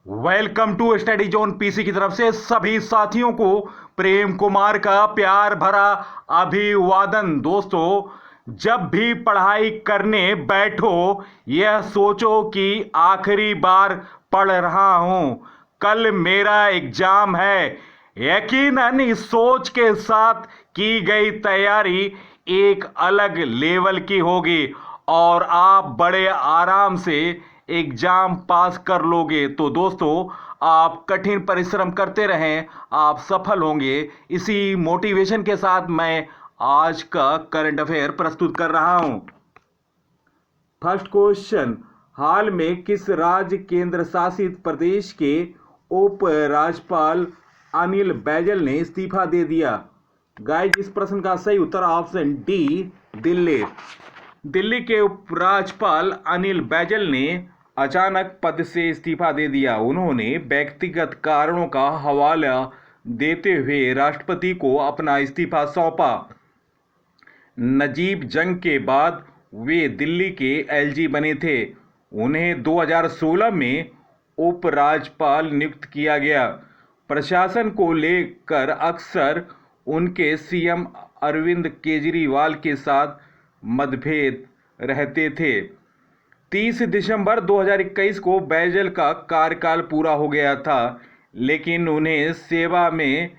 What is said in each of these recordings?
Welcome to study zone PC की तरफ से सभी साथियों को प्रेम कुमार का प्यार भरा अभिवादन। दोस्तों, जब भी पढ़ाई करने बैठो यह सोचो कि आखिरी बार पढ़ रहा हूं, कल मेरा एग्जाम है। यकीनन इस सोच के साथ की गई तैयारी एक अलग लेवल की होगी और आप बड़े आराम से एग्जाम पास कर लोगे। तो दोस्तों, आप कठिन परिश्रम करते रहें, आप सफल होंगे। इसी मोटिवेशन के साथ मैं आज का करंट अफेयर प्रस्तुत कर रहा हूं। फर्स्ट क्वेश्चन, हाल में किस राज्य केंद्र शासित प्रदेश के उप राज्यपाल अनिल बैजल ने इस्तीफा दे दिया? गाइस, इस प्रश्न का सही उत्तर ऑप्शन डी, दिल्ली। दिल्ली के उपराज्यपाल अनिल बैजल ने अचानक पद से इस्तीफा दे दिया। उन्होंने व्यक्तिगत कारणों का हवाला देते हुए राष्ट्रपति को अपना इस्तीफा सौंपा। नजीब जंग के बाद वे दिल्ली के एलजी बने थे। उन्हें 2016 में उपराज्यपाल नियुक्त किया गया। प्रशासन को लेकर अक्सर उनके सीएम अरविंद केजरीवाल के साथ मतभेद रहते थे। 30 दिसंबर 2021 को बैजल का कार्यकाल पूरा हो गया था, लेकिन उन्हें सेवा में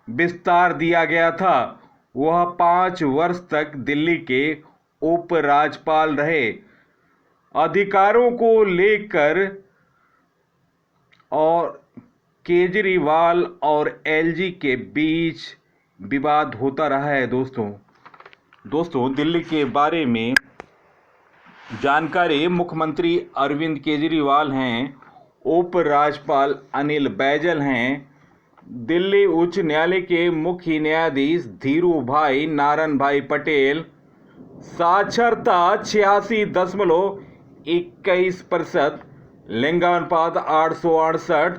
विस्तार दिया गया था। वह 5 वर्ष तक दिल्ली के उपराज्यपाल रहे। अधिकारों को लेकर और केजरीवाल और एलजी के बीच विवाद होता रहा है। दोस्तों, दिल्ली के बारे में जानकारी मुख्यमंत्री अरविंद केजरीवाल हैं, उपराज्यपाल अनिल बैजल हैं। दिल्ली उच्च न्यायालय के मुख्य न्यायाधीश धीरू भाई नारायण भाई पटेल। साक्षरता 86.21%, लिंगानुपात 868,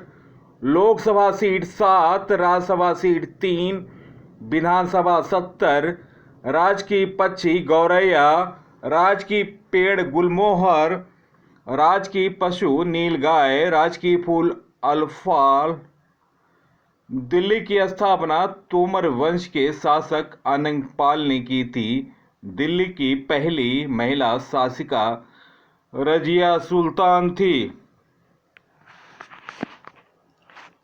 लोकसभा सीट 7, राज्यसभा सीट 3, विधानसभा 70, राज्य की पक्षी गौरैया, राज्य की पेड़ गुलमोहर, राज्य की पशु नीलगाय, राज्य की फूल अल्फाल। दिल्ली की स्थापना तोमर वंश के शासक अनंगपाल ने की थी। दिल्ली की पहली महिला शासिका रजिया सुल्तान थी।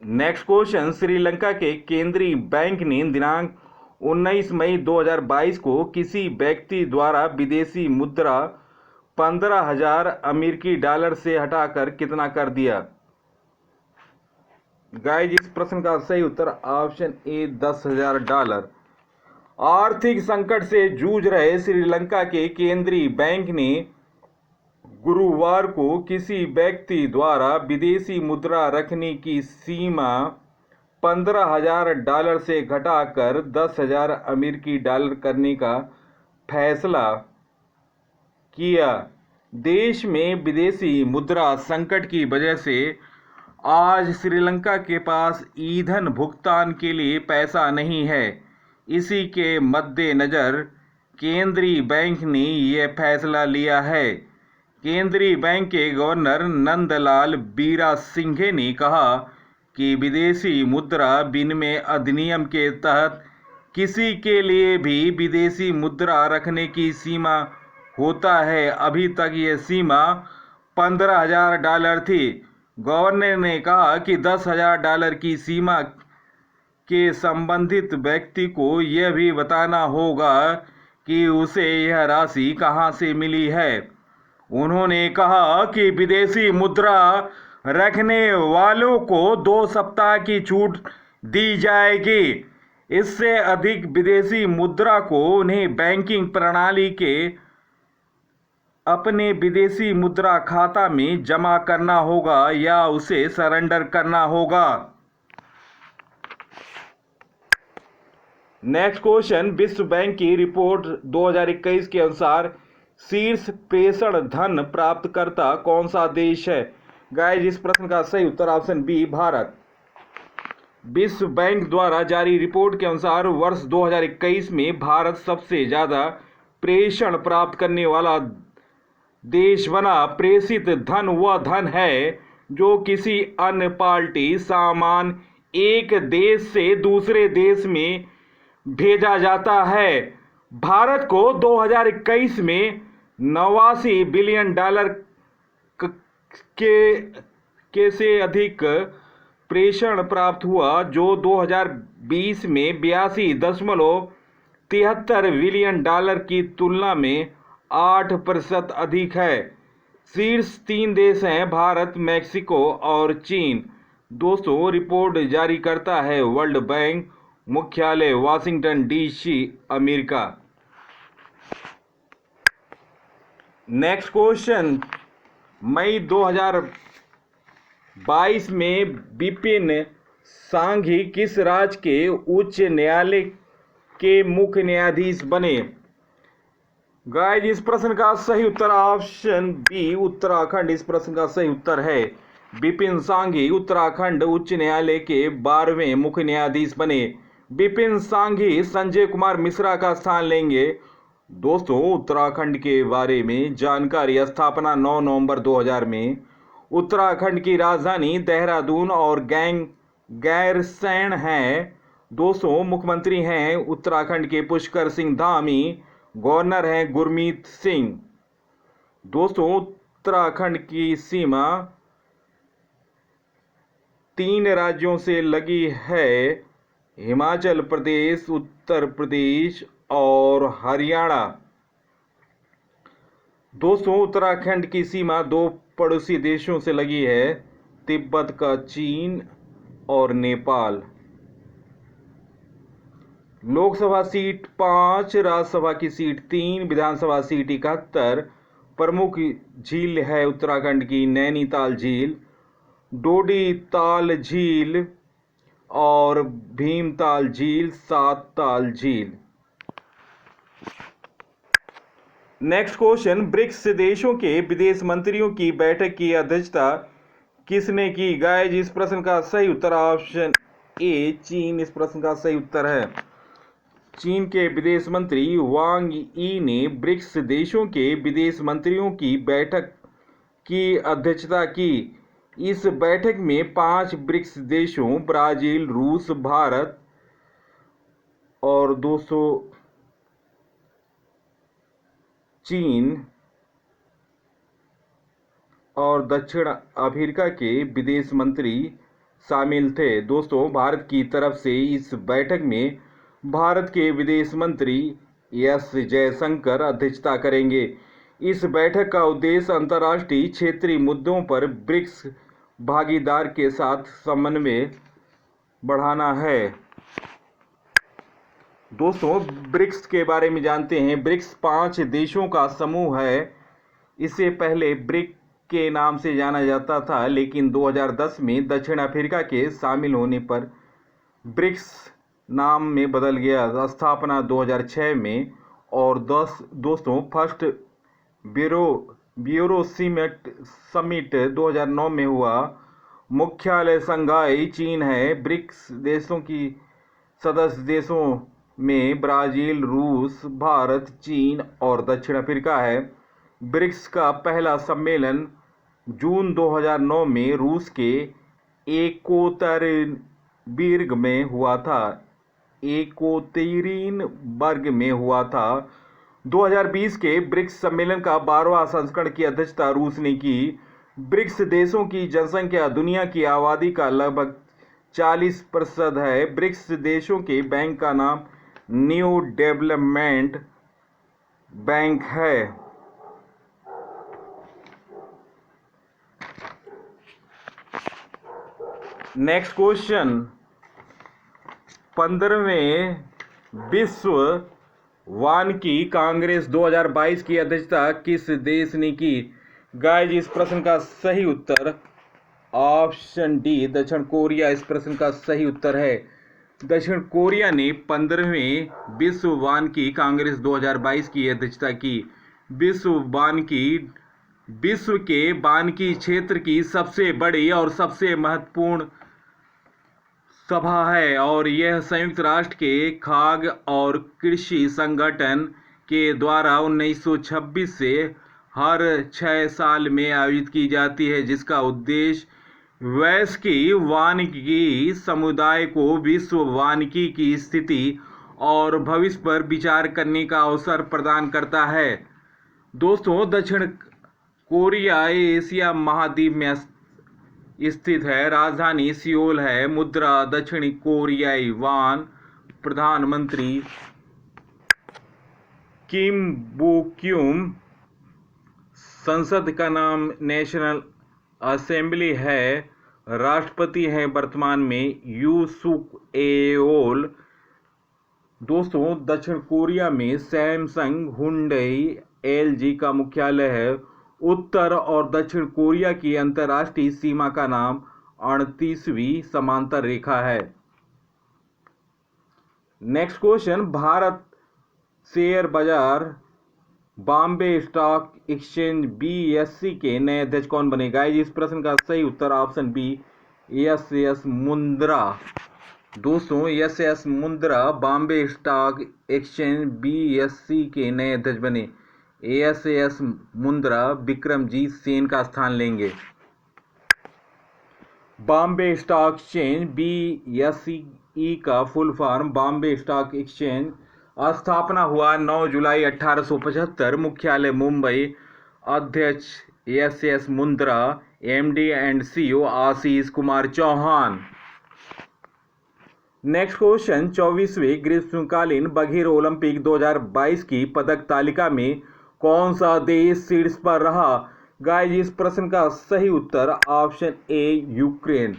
नेक्स्ट क्वेश्चन, श्रीलंका के केंद्रीय बैंक ने दिनांक 19 मई 2022 को किसी व्यक्ति द्वारा विदेशी मुद्रा 15,000 अमेरिकी डॉलर से हटाकर कितना कर दिया? गाइस, इस प्रश्न का सही उत्तर ऑप्शन ए, 10,000 डॉलर। आर्थिक संकट से जूझ रहे श्रीलंका के केंद्रीय बैंक ने गुरुवार को किसी व्यक्ति द्वारा विदेशी मुद्रा रखने की सीमा 15,000 डॉलर से घटाकर 10,000 अमेरिकी डॉलर करने का फैसला किया। देश में विदेशी मुद्रा संकट की वजह से आज श्रीलंका के पास ईंधन भुगतान के लिए पैसा नहीं है। इसी के मद्देनज़र केंद्रीय बैंक ने यह फैसला लिया है। केंद्रीय बैंक के गवर्नर नंदलाल बीरासिंघे ने कहा कि विदेशी मुद्रा विनिमय अधिनियम के तहत किसी के लिए भी विदेशी मुद्रा रखने की सीमा होता है। अभी तक यह सीमा 15,000 डॉलर थी। गवर्नर ने कहा कि 10,000 डॉलर की सीमा के संबंधित व्यक्ति को यह भी बताना होगा कि उसे यह राशि कहां से मिली है। उन्होंने कहा कि विदेशी मुद्रा रखने वालों को 2 सप्ताह की छूट दी जाएगी। इससे अधिक विदेशी मुद्रा को उन्हें बैंकिंग प्रणाली के अपने विदेशी मुद्रा खाता में जमा करना होगा या उसे सरेंडर करना होगा। नेक्स्ट क्वेश्चन, विश्व बैंक की रिपोर्ट 2021 के अनुसार शीर्ष प्रेषण धन प्राप्तकर्ता कौन सा देश है? गाइस, इस प्रश्न का सही उत्तर ऑप्शन बी, भारत। विश्व बैंक द्वारा जारी रिपोर्ट के अनुसार वर्ष 2021 में भारत सबसे ज्यादा प्रेषण प्राप्त करने वाला देश बना। प्रेषित धन वह धन है जो किसी अन्य पार्टी सामान एक देश से दूसरे देश में भेजा जाता है। भारत को 2021 में $89 बिलियन के से अधिक प्रेषण प्राप्त हुआ, जो 2020 में $82.73 बिलियन की तुलना में 8% अधिक है। शीर्ष 3 देश हैं भारत, मैक्सिको और चीन। दोस्तों, रिपोर्ट जारी करता है वर्ल्ड बैंक, मुख्यालय Washington DC, America. Next question, मई 2022 में विपिन सांघी किस राज्य के उच्च न्यायालय के मुख्य न्यायाधीश बने? गाइस, इस प्रश्न का सही उत्तर ऑप्शन बी, उत्तराखंड। इस प्रश्न का सही उत्तर है विपिन सांघी उत्तराखंड उच्च न्यायालय के 12वें मुख्य न्यायाधीश बने। विपिन सांघी संजय कुमार मिश्रा का स्थान लेंगे। दोस्तों, उत्तराखंड के बारे में जानकारी। स्थापना 9 नवंबर 2000 में। उत्तराखंड की राजधानी देहरादून और गैरसैंण है। दोस्तों, मुख्यमंत्री हैं उत्तराखंड के पुष्कर सिंह धामी। गवर्नर हैं गुरमीत सिंह। दोस्तों, उत्तराखंड की सीमा 3 राज्यों से लगी है, हिमाचल प्रदेश, उत्तर प्रदेश और हरियाणा। दोस्तों, उत्तराखंड की सीमा 2 पड़ोसी देशों से लगी है, तिब्बत का चीन और नेपाल। लोकसभा सीट 5, राज्यसभा की सीट 3, विधानसभा सीट 71। प्रमुख झील है उत्तराखंड की नैनीताल झील, डोडी ताल झील और भीमताल झील, सातताल झील। नेक्स्ट क्वेश्चन, ब्रिक्स देशों के विदेश मंत्रियों की बैठक की अध्यक्षता किसने की? गाइस, इस प्रश्न का सही उत्तर ऑप्शन ए, चीन। इस प्रश्न का सही उत्तर है चीन के विदेश मंत्री वांग यी ने ब्रिक्स देशों के विदेश मंत्रियों की बैठक की अध्यक्षता की। इस बैठक में 5 ब्रिक्स देशों ब्राजील, रूस, भारत और 200 चीन और दक्षिण अफ्रीका के विदेश मंत्री शामिल थे। दोस्तों, भारत की तरफ से इस बैठक में भारत के विदेश मंत्री एस जयशंकर अध्यक्षता करेंगे। इस बैठक का उद्देश्य अंतर्राष्ट्रीय क्षेत्रीय मुद्दों पर ब्रिक्स भागीदार के साथ समन्वय बढ़ाना है। दोस्तों, ब्रिक्स के बारे में जानते हैं। ब्रिक्स 5 देशों का समूह है। इससे पहले ब्रिक के नाम से जाना जाता था, लेकिन 2010 में दक्षिण अफ्रीका के शामिल होने पर ब्रिक्स नाम में बदल गया। स्थापना 2006 में और दोस्तों, फर्स्ट ब्यूरो समिट 2009 में हुआ। मुख्यालय शंघाई, चीन है। ब्रिक्स देशों की सदस्य देशों में ब्राजील, रूस, भारत, चीन और दक्षिण अफ्रीका है। ब्रिक्स का पहला सम्मेलन जून 2009 में रूस के एकोतेरिनबर्ग में हुआ था। 2020 के ब्रिक्स सम्मेलन का 12वां संस्करण की अध्यक्षता रूस ने की। ब्रिक्स देशों की जनसंख्या दुनिया की आबादी का लगभग 40% है। ब्रिक्स देशों के बैंक का नाम न्यू डेवलपमेंट बैंक है। नेक्स्ट क्वेश्चन, 15वें विश्व वानिकी कांग्रेस 2022 की अध्यक्षता किस देश ने की? गाइस, इस प्रश्न का सही उत्तर ऑप्शन डी, दक्षिण कोरिया। इस प्रश्न का सही उत्तर है दक्षिण कोरिया ने 15वें विश्व वानिकी कांग्रेस 2022 की अध्यक्षता की। विश्व के वानिकी क्षेत्र की सबसे बड़ी और सबसे महत्वपूर्ण सभा है और यह संयुक्त राष्ट्र के खाद्य और कृषि संगठन के द्वारा 1926 से हर 6 साल में आयोजित की जाती है, जिसका उद्देश्य वैश्विक वानिकी समुदाय को विश्व वानिकी की स्थिति और भविष्य पर विचार करने का अवसर प्रदान करता है। दोस्तों, दक्षिण कोरिया एशिया महाद्वीप में स्थित है। राजधानी सियोल है। मुद्रा दक्षिण कोरियाई वान। प्रधानमंत्री किम बोक्यूम। संसद का नाम नेशनल असेंबली है। राष्ट्रपति हैं वर्तमान में यू सुक एओल। दोस्तों, दक्षिण कोरिया में सैमसंग, हुंडई, एलजी का मुख्यालय है। उत्तर और दक्षिण कोरिया की अंतर्राष्ट्रीय सीमा का नाम 38वीं समांतर रेखा है। नेक्स्ट क्वेश्चन, भारत शेयर बाजार बॉम्बे स्टॉक एक्सचेंज BSE के नए अध्यक्ष कौन बनेगा? इस प्रश्न का सही उत्तर ऑप्शन बी SS मुंद्रा। दोस्तों, SS Mundra Bombay Stock Exchange BSE के नए अध्यक्ष बने। SS मुंद्रा विक्रमजीत सेन का स्थान लेंगे। बॉम्बे स्टॉक एक्सचेंज BSE का full form Bombay Stock Exchange. स्थापना हुआ 9 जुलाई 1875। मुख्यालय मुंबई। अध्यक्ष SS Mundra. MD and CEO Ashish Kumar Chauhan. Next question, 24वें ग्रीष्मकालीन बघेर ओलंपिक 2022 की पदक तालिका में कौन सा देश शीर्ष पर रहा? गाइस, इस प्रश्न का सही उत्तर ऑप्शन ए यूक्रेन।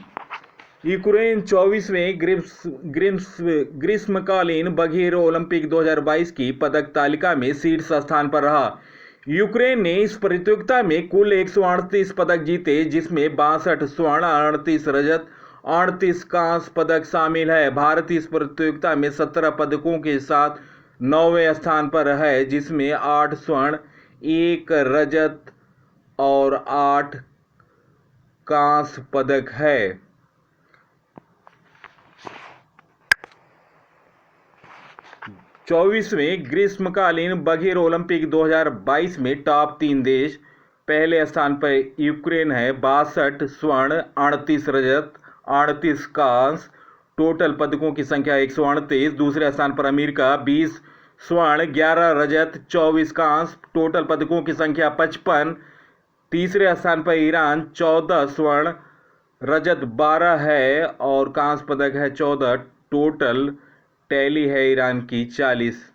यूक्रेन 24वें ग्रीष्मकालीन बघेर ओलंपिक 2022 की पदक तालिका में शीर्ष स्थान पर रहा। यूक्रेन ने इस प्रतियोगिता में कुल 138 पदक जीते, जिसमें 62 स्वर्ण, 38 रजत, 38 कांस्य पदक शामिल है। भारत इस प्रतियोगिता में 17 पदकों के साथ 9वें स्थान पर है, जिसमें 8 स्वर्ण, 1 रजत और 8 कांस्य पदक है। चौबीसवें ग्रीष्मकालीन बघेर ओलंपिक 2022 में टॉप 3 देश। पहले स्थान पर यूक्रेन है, 62 स्वर्ण, 38 रजत, 38 कांस्य, टोटल पदकों की संख्या 138। दूसरे स्थान पर अमेरिका, 20 स्वर्ण, 11 रजत, 24 कांस्य, टोटल पदकों की संख्या 55। तीसरे स्थान पर ईरान, 14 स्वर्ण, रजत 12 है और कांस्य पदक है 14। टोटल टैली है ईरान की 40।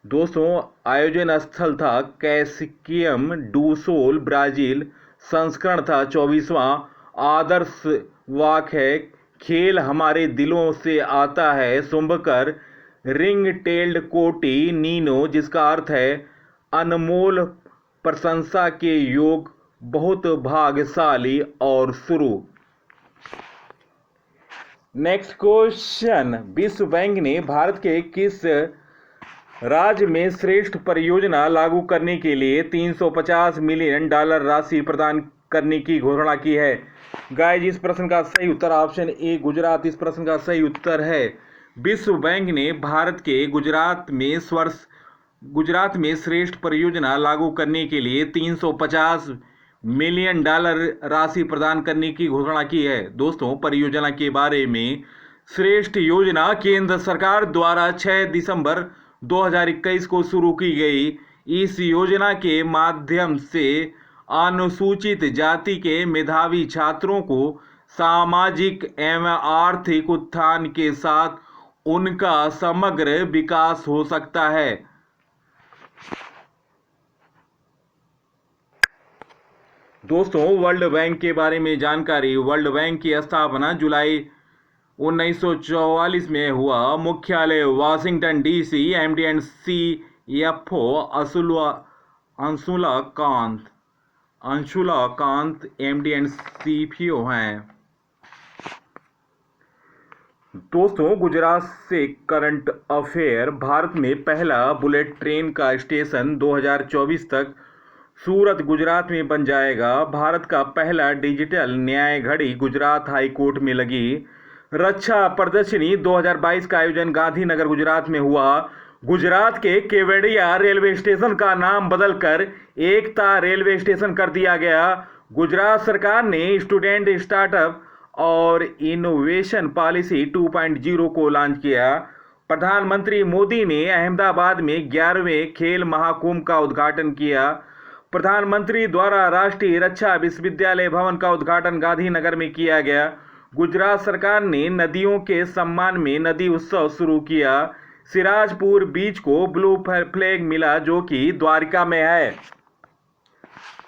दोस्तों, आयोजन स्थल था कैसिकियम डू सोल, ब्राजील। संस्करण था 24वां। आदर्श वाक्य है, खेल हमारे दिलों से आता है शुंभकर। रिंग टेल्ड कोटी नीनो, जिसका अर्थ है अनमोल, प्रशंसा के योग, बहुत भाग्यशाली। और शुरू। नेक्स्ट क्वेश्चन, विश्व बैंक ने भारत के किस राज्य में श्रेष्ठ परियोजना लागू करने के लिए $350 मिलियन राशि प्रदान करने की घोषणा की है? गाइस, इस प्रश्न का सही उत्तर ऑप्शन ए गुजरात। इस प्रश्न का सही उत्तर है विश्व बैंक ने भारत के गुजरात में श्रेष्ठ परियोजना लागू करने के लिए $350 मिलियन राशि प्रदान करने की घोषणा की है। दोस्तों, परियोजना के बारे में श्रेष्ठ योजना केंद्र सरकार द्वारा 6 दिसंबर 2021 को शुरू की गई। इस योजना के माध्यम से अनुसूचित जाति के मेधावी छात्रों को सामाजिक एवं आर्थिक उत्थान के साथ उनका समग्र विकास हो सकता है। दोस्तों, वर्ल्ड बैंक के बारे में जानकारी। वर्ल्ड बैंक की स्थापना जुलाई 1944 में हुआ। मुख्यालय Washington DC। MD and CFO Anshula Kant MD and CFO हैं। दोस्तों, गुजरात से करंट अफेयर। भारत में पहला बुलेट ट्रेन का स्टेशन 2024 तक सूरत गुजरात में बन जाएगा। भारत का पहला डिजिटल न्याय घड़ी गुजरात हाई कोर्ट में लगी। रक्षा प्रदर्शनी 2022 का आयोजन गांधीनगर गुजरात में हुआ। गुजरात के केवड़िया रेलवे स्टेशन का नाम बदलकर एकता रेलवे स्टेशन कर दिया गया। गुजरात सरकार ने स्टूडेंट स्टार्टअप और इनोवेशन पॉलिसी 2.0 को लॉन्च किया। प्रधानमंत्री मोदी ने अहमदाबाद में 11वें खेल महाकुंभ का उद्घाटन किया। प्रधानमंत्री द्वारा राष्ट्रीय रक्षा विश्वविद्यालय भवन का उद्घाटन गांधीनगर में किया गया। गुजरात सरकार ने नदियों के सम्मान में नदी उत्सव शुरू किया। सिराजपुर बीच को ब्लू फ्लैग मिला, जो कि द्वारका में है।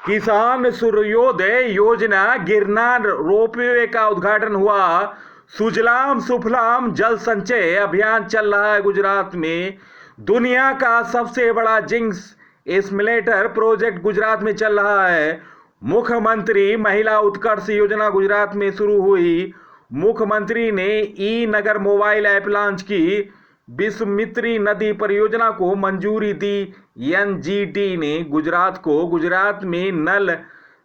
किसान सूर्योदय योजना गिरनार रोपवे का उद्घाटन हुआ। सुजलाम सुफलाम जल संचय अभियान चल रहा है गुजरात में। दुनिया का सबसे बड़ा जिंक्स स्मिलेटर प्रोजेक्ट गुजरात में चल रहा है। मुख्यमंत्री महिला उत्कर्ष योजना गुजरात में शुरू हुई। मुख्यमंत्री ने ई नगर मोबाइल ऐप लॉन्च की। विश्वामित्री नदी परियोजना को मंजूरी दी। एनजीटी ने गुजरात में नल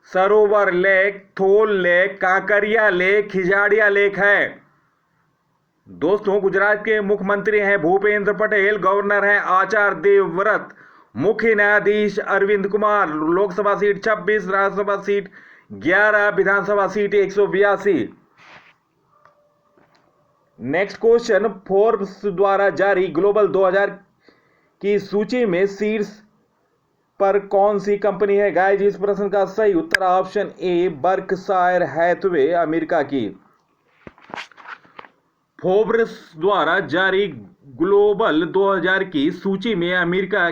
सरोवर लेक, थोल lake, Kankariya lake, Khijadia lake है। दोस्तों, गुजरात के मुख्यमंत्री हैं भूपेंद्र पटेल, गवर्नर हैं आचार्य देवव्रत, मुख्य न्यायाधीश अरविंद कुमार। लोकसभा सीट 26, राज्यसभा सीट 11, विधानसभा सीट 182। नेक्स्ट क्वेश्चन, फोर्ब्स द्वारा जारी ग्लोबल 2000 की सूची में शीर्ष पर कौन सी कंपनी है? गाइस, इस प्रश्न का सही उत्तर option A Berkshire Hathaway, America की। फोर्ब्स द्वारा जारी ग्लोबल 2000 की सूची में अमेरिका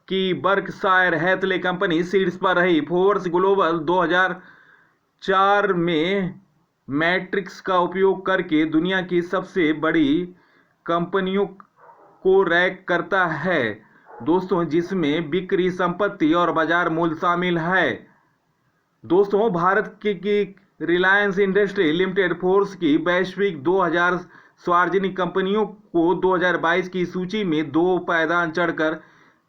की बर्कशायर हैथवे कंपनी शीर्ष पर रही। फोर्ब्स ग्लोबल 2004 में मैट्रिक्स का उपयोग करके दुनिया की सबसे बड़ी कंपनियों को रैंक करता है दोस्तों, जिसमें बिक्री, संपत्ति और बाजार मूल्य शामिल है। दोस्तों, भारत की रिलायंस इंडस्ट्री लिमिटेड फोर्ब्स की वैश्विक 2000 सार्वजनिक कंपनियों को 2022 की सूची में 2 पायदान चढ़कर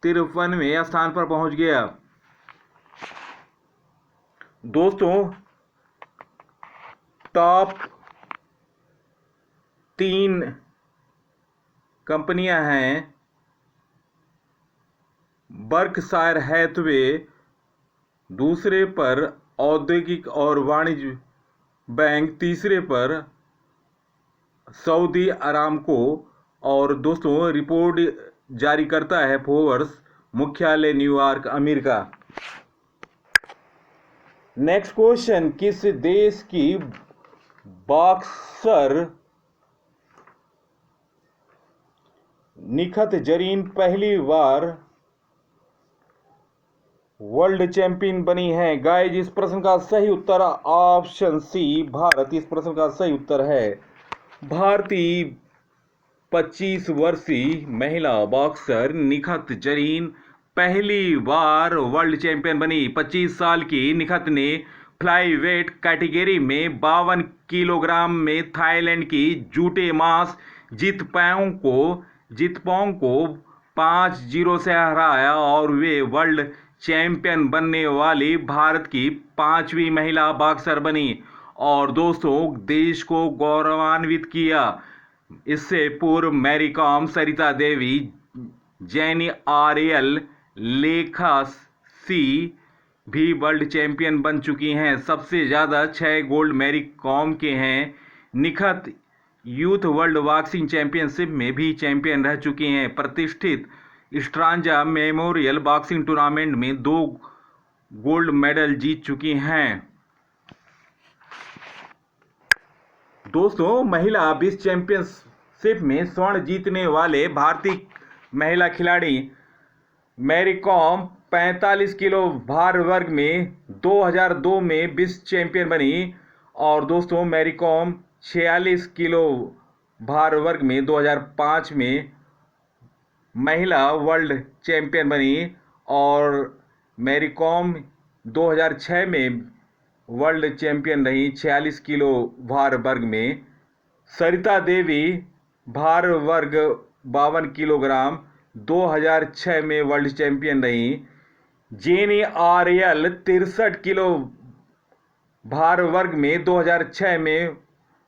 53वें स्थान पर पहुंच गया। दोस्तों, टॉप 3 कंपनियां हैं बर्कशायर हैथवे, दूसरे पर औद्योगिक और वाणिज्य बैंक, तीसरे पर सऊदी अरामको, और दोस्तों रिपोर्ट जारी करता है फोर्ब्स, मुख्यालय न्यूयॉर्क, अमेरिका। नेक्स्ट क्वेश्चन, किस देश की बॉक्सर निखत जरीन पहली बार वर्ल्ड चैंपियन बनी है? गाइस, इस प्रश्न का सही उत्तर ऑप्शन सी भारत, इस प्रश्न का सही उत्तर है। भारतीय 25 वर्षीय महिला बॉक्सर निखत जरीन पहली बार वर्ल्ड चैंपियन बनी। 25 साल की निखत ने फ्लाईवेट कैटेगरी में 52 किलोग्राम में थाईलैंड की जूटे मास जितपोंग को 5-0 से हराया और वे वर्ल्ड चैंपियन बनने वाली भारत की 5वीं महिला बॉक्सर बनी और दोस्तों देश को गौरवान्वित किया। इससे पूर्व Mary com, Sarita Devi, jenny आर्यल, लेखा सी भी वर्ल्ड चैंपियन बन चुकी हैं। सबसे ज़्यादा 6 गोल्ड मैरी कॉम के हैं। Nikhat youth world boxing championship में भी चैंपियन रह चुकी हैं। प्रतिष्ठित स्ट्रांजा मेमोरियल बॉक्सिंग टूर्नामेंट में 2 गोल्ड मेडल जीत चुकी हैं। दोस्तों, महिला विश्व चैंपियनशिप में स्वर्ण जीतने वाले भारतीय महिला खिलाड़ी मैरी कॉम 45 किलो भार वर्ग में 2002 में विश्व चैंपियन बनी और दोस्तों मैरी कॉम 46 किलो भार वर्ग में 2005 में महिला वर्ल्ड चैंपियन बनी और मैरी कॉम 2006 में वर्ल्ड चैंपियन रही 46 किलो भार वर्ग में। सरिता देवी भार वर्ग 52 किलोग्राम 2006 में वर्ल्ड चैंपियन रही। जेनी आर्यल 63 किलो भार वर्ग में 2006 में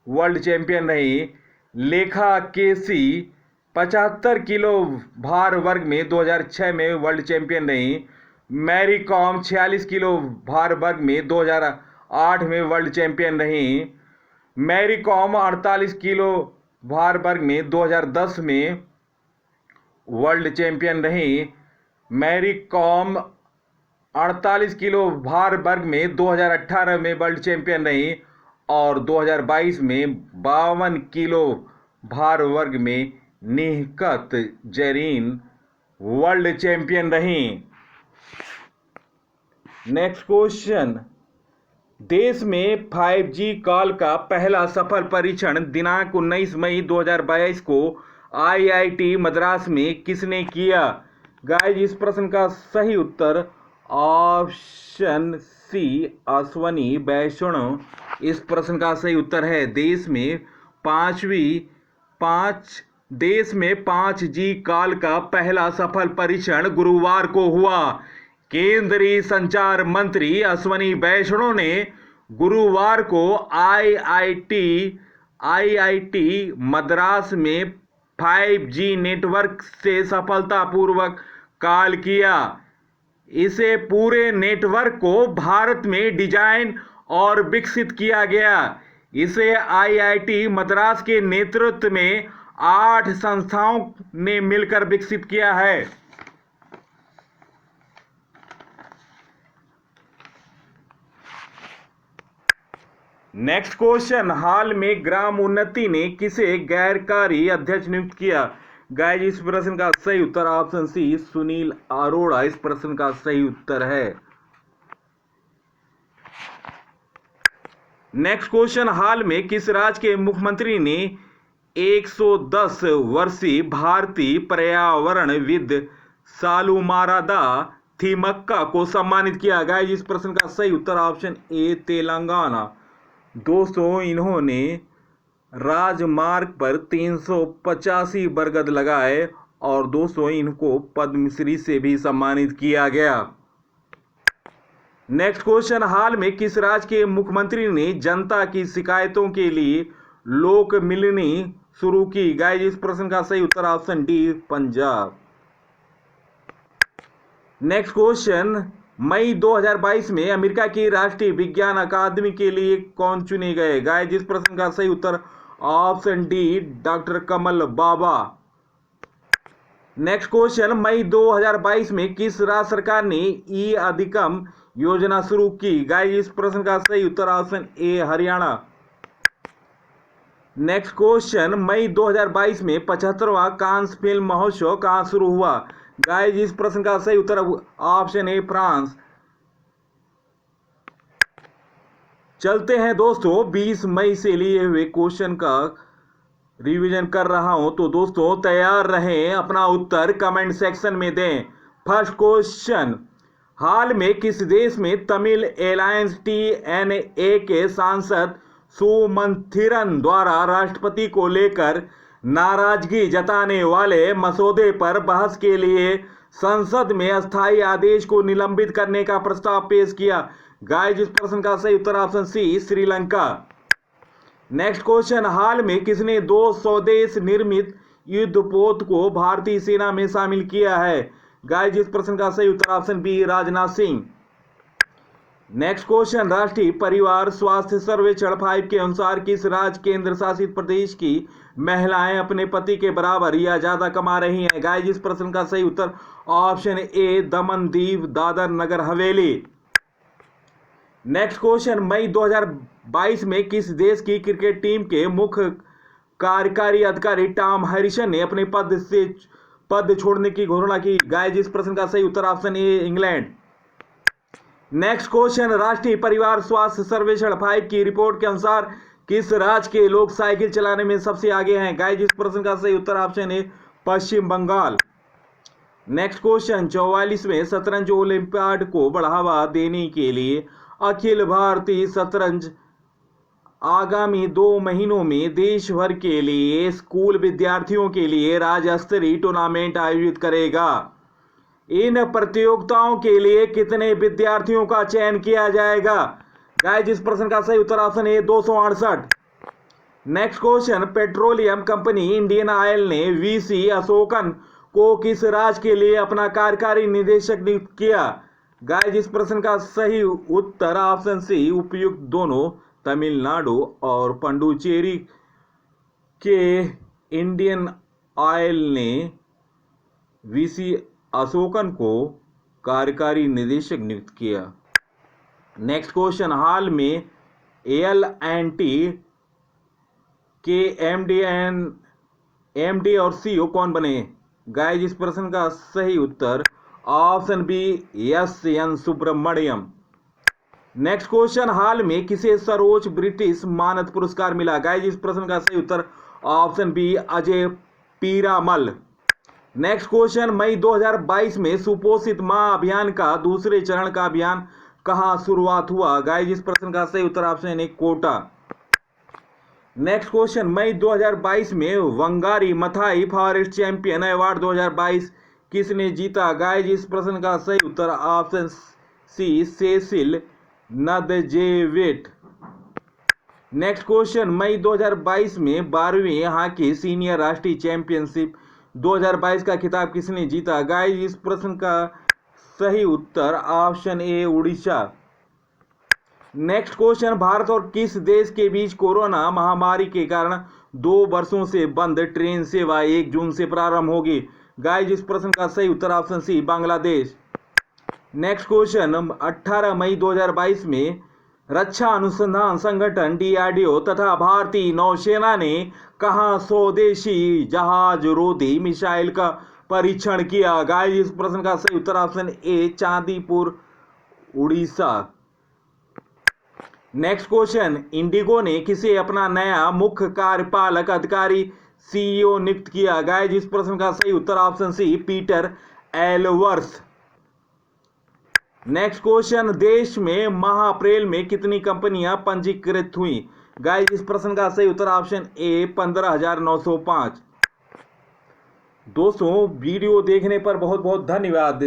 वर्ल्ड चैंपियन रही। लेखा केसी 75 किलो भार वर्ग में 2006 में वर्ल्ड चैंपियन रही। मैरी कॉम 46 किलो भार वर्ग में 2008 में वर्ल्ड चैंपियन रही। मैरी कॉम 48 किलो भार वर्ग में 2010 में वर्ल्ड चैंपियन रही। मैरी कॉम 48 किलो भार वर्ग में 2018 में वर्ल्ड चैंपियन रही और 2022 में 52 किलो भार वर्ग में निहकत जरीन वर्ल्ड चैंपियन रही। नेक्स्ट क्वेश्चन, देश में 5G कॉल का पहला सफल परीक्षण दिनांक 19 मई 2022 को IIT मद्रास में किसने किया? गाइस, इस प्रश्न का सही उत्तर ऑप्शन सी अश्वनी वैष्णव इस प्रश्न का सही उत्तर है। देश में 5G कॉल का पहला सफल परीक्षण गुरुवार को हुआ। केंद्रीय संचार मंत्री अश्वनी वैष्णव ने गुरुवार को IIT मद्रास में 5G नेटवर्क से सफलतापूर्वक कॉल किया। इसे पूरे नेटवर्क को भारत में डिजाइन और विकसित किया गया। इसे IIT मद्रास के नेतृत्व में 8 संस्थाओं ने मिलकर विकसित किया है। नेक्स्ट क्वेश्चन, हाल में ग्राम उन्नति ने किसे गैरकारी अध्यक्ष नियुक्त किया? गाइस, इस प्रश्न का सही उत्तर ऑप्शन सी सुनील अरोड़ा इस प्रश्न का सही उत्तर है। नेक्स्ट क्वेश्चन, हाल में किस राज्य के मुख्यमंत्री ने 110 वर्षीय भारतीय पर्यावरणविद सालुमारादा थिमक्का को सम्मानित किया? गाइस, इस प्रश्न का सही उत्तर ऑप्शन ए तेलंगाना। दोस्तों, इन्होंने राजमार्ग पर 385 बरगद लगाए और दोस्तों इनको पद्मश्री से भी सम्मानित किया गया। नेक्स्ट क्वेश्चन, हाल में किस राज्य के मुख्यमंत्री ने जनता की शिकायतों के लिए लोक मिलनी शुरू की? गाइस, इस प्रश्न का सही उत्तर option D Punjab. Next question, मई 2022 में अमेरिका की राष्ट्रीय विज्ञान अकादमी के लिए कौन चुने गए? गाइस, इस प्रश्न का सही उत्तर ऑप्शन डी डॉक्टर कमल बाबा। नेक्स्ट क्वेश्चन, मई 2022 में किस राज्य सरकार ने ई अधिकम योजना शुरू की? गाइस, इस प्रश्न का सही उत्तर option A Haryana. Next question, मई 2022 में 75वां कांस फिल्म महोत्सव कहां शुरू हुआ? गाइस, इस प्रश्न का सही उत्तर ऑप्शन ए फ्रांस। चलते हैं दोस्तों, 20 मई से लिए हुए क्वेश्चन का रिवीजन कर रहा हूं, तो दोस्तों तैयार रहें, अपना उत्तर कमेंट सेक्शन में दें। फर्स्ट क्वेश्चन, हाल में किस देश में तमिल एलायंस TNA के सांसद सुमंथिरन द्वारा राष्ट्रपति को लेकर नाराजगी जताने वाले मसौदे पर बहस के लिए संसद में अस्थायी आदेश को निलंबित करने का प्रस्ताव पेश किया? गाइस, इस प्रश्न का सही उत्तर option C Sri Lanka. Next question, हाल में किसने 2 स्वदेश निर्मित युद्धपोत को भारतीय सेना में शामिल किया है? गाइस, इस प्रश्न का सही उत्तर option B Rajnath Singh. Next question, राष्ट्रीय परिवार स्वास्थ्य सर्वेक्षण 5 के अनुसार किस राज्य केंद्र शासित प्रदेश की महिलाएं अपने पति के बराबर या ज्यादा कमा रही हैं? गाइस, इस प्रश्न का सही उत्तर ऑप्शन ए दमन दीव दादर नगर हवेली। नेक्स्ट क्वेश्चन, मई 2022 में किस देश की क्रिकेट टीम के मुख्य कार्यकारी अधिकारी टॉम हैरिसन ने अपने पद छोड़ने की घोषणा की? गाइस, इस प्रश्न का सही उत्तर option A England. Next question, राष्ट्रीय परिवार स्वास्थ्य सर्वेक्षण 5 की रिपोर्ट के अनुसार किस राज्य के लोग साइकिल चलाने में सबसे आगे हैं? गाइस, इस प्रश्न का सही उत्तर option A Paschim Bengal. Next question, 44वें शतरंज ओलंपियाड को बढ़ावा देने के लिए अखिल भारतीय शतरंज आगामी 2 महीनों में देश भर के लिए स्कूल विद्यार्थियों के लिए राज्य स्तरीय टूर्नामेंट आयोजित करेगा। इन प्रतियोगिताओं के लिए कितने विद्यार्थियों का चयन किया जाएगा? गाइस, इस प्रश्न का सही उत्तर option A 268। Next question, petroleum company Indian Oil ने VC अशोकन को किस राज्य के लिए अपना कार्यकारी निदेशक नियुक्त किया? गाइस इस प्रश्न का सही उत्तर ऑप्शन सी उपयुक्त दोनों तमिलनाडु और पुडुचेरी के इंडियन ऑयल ने वीसी अशोकन को कार्यकारी निदेशक नियुक्त किया। नेक्स्ट क्वेश्चन, हाल में एल&टी के एमडी और सीईओ कौन बने? गाइस इस प्रश्न का सही उत्तर option B S N. Subramaniam. Next question, हाल में किसे सर्वोच्च ब्रिटिश मानद पुरस्कार मिला? गाइस इस प्रश्न का सही उत्तर option B Ajay Piramal. Next question, मई 2022 में सुपोषित मां अभियान का दूसरे चरण का अभियान कहां शुरुआत हुआ? गाइस इस प्रश्न का सही उत्तर option A Kota. Next question, मई 2022 में Wangari Maathai forest champion award 2022 किसने जीता? गाइस इस प्रश्न का सही उत्तर option C Cecil Ndjebet. Next question, मई 2022 में 12वीं हॉकी सीनियर राष्ट्रीय चैंपियनशिप 2022 का खिताब किसने जीता? गाइस इस प्रश्न का सही उत्तर option A Orissa. Next question, Bharat और किस देश के बीच कोरोना महामारी के कारण 2 वर्षों से बंद ट्रेन सेवा 1 जून से प्रारंभ होगी? गाइस इस प्रश्न का सही उत्तर option C Bangladesh. Next question, 18 मई 2022 में रक्षा अनुसंधान संगठन डीआरडीओ तथा भारतीय नौसेना ने कहां स्वदेशी जहाज रोधी मिसाइल का परीक्षण किया? गाइस इस प्रश्न का सही उत्तर option A Chandipur Orissa. Next question, IndiGo ने किसे अपना नया मुख्य कार्यपालक अधिकारी सीईओ नियुक्त किया? गाइस इस प्रश्न का सही उत्तर ऑप्शन सी पीटर एलवर्थ। नेक्स्ट क्वेश्चन, देश में माह अप्रैल में कितनी कंपनियां पंजीकृत हुई? गाइस इस प्रश्न का सही उत्तर ऑप्शन ए 15,905। दोस्तों वीडियो देखने पर बहुत बहुत धन्यवाद।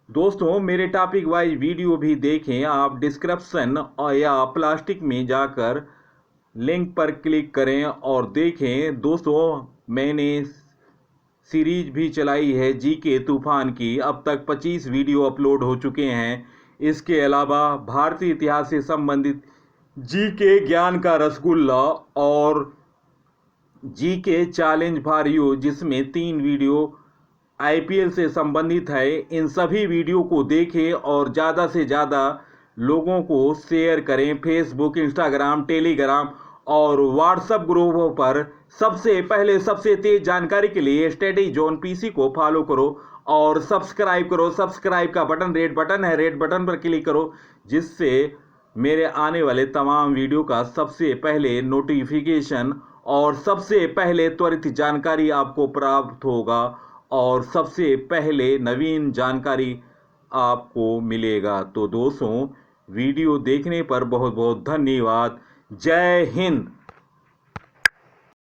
दोस्तों मेरे टॉपिक वाइज वीडियो भी देखें आप, डिस्क्रिप्शन या प्लास्टिक में जाकर लिंक पर क्लिक करें और देखें। दोस्तों मैंने सीरीज भी चलाई है जीके तूफान की, अब तक 25 वीडियो अपलोड हो चुके हैं। इसके अलावा भारतीय इतिहास से संबंधित जीके ज्ञान का रसगुल्ला और जीके चैलेंज फॉर यू, जिसमें 3 वीडियो आईपीएल से संबंधित है। इन सभी वीडियो को देखें और ज़्यादा से ज़्यादा लोगों को शेयर करें। फेसबुक, इंस्टाग्राम, टेलीग्राम और व्हाट्सएप ग्रुपों पर सबसे पहले सबसे तेज जानकारी के लिए स्टडी जोन पीसी को फॉलो करो और सब्सक्राइब करो। सब्सक्राइब का बटन रेड बटन है, रेड बटन पर क्लिक करो, जिससे मेरे आने वाले तमाम वीडियो का सबसे पहले नोटिफिकेशन और सबसे पहले त्वरित जानकारी आपको प्राप्त होगा और सबसे पहले नवीन जानकारी आपको मिलेगा। तो दोस्तों वीडियो देखने पर बहुत बहुत धन्यवाद। जय हिंद।